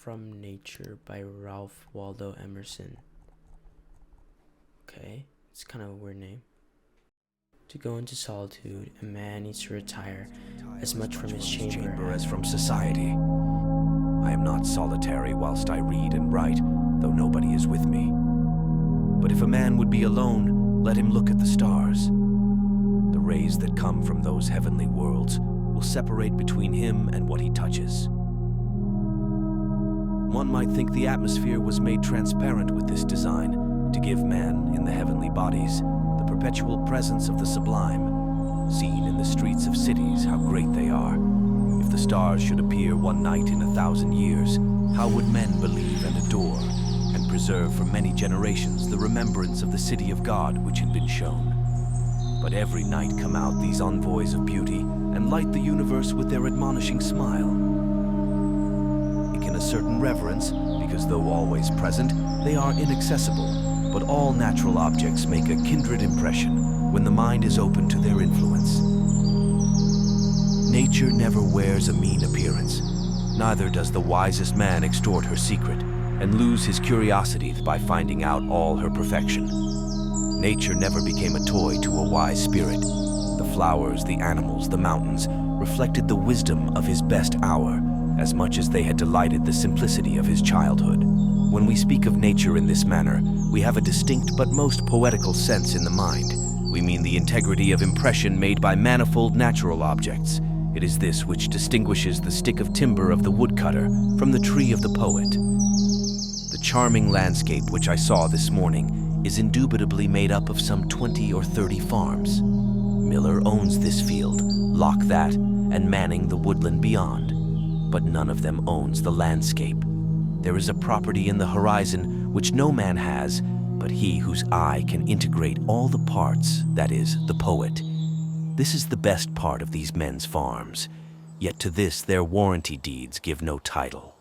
from Nature by Ralph Waldo Emerson. Okay, it's kind of a weird name. To go into solitude, a man needs to retire as much from his chamber as from society. I am not solitary whilst I read and write, though nobody is with me. But if a man would be alone, let him look at the stars. The rays that come from those heavenly worlds will separate between him and what he touches. One might think the atmosphere was made transparent with this design to give man, in the heavenly bodies, the perpetual presence of the sublime, seen in the streets of cities how great they are. If the stars should appear one night in 1,000 years, how would men believe and adore, and preserve for many generations the remembrance of the city of God which had been shown? But every night come out these envoys of beauty, and light the universe with their admonishing smile. In a certain reverence, because though always present, they are inaccessible, but all natural objects make a kindred impression when the mind is open to their influence. Nature never wears a mean appearance, neither does the wisest man extort her secret and lose his curiosity by finding out all her perfection. Nature never became a toy to a wise spirit. The flowers, the animals, the mountains reflected the wisdom of his best hour, as much as they had delighted the simplicity of his childhood. When we speak of nature in this manner, we have a distinct but most poetical sense in the mind. We mean the integrity of impression made by manifold natural objects. It is this which distinguishes the stick of timber of the woodcutter from the tree of the poet. The charming landscape which I saw this morning is indubitably made up of some 20 or 30 farms. Miller owns this field, Locke that, and Manning the woodland beyond. But none of them owns the landscape. There is a property in the horizon which no man has, but he whose eye can integrate all the parts, that is, the poet. This is the best part of these men's farms, yet to this their warranty deeds give no title.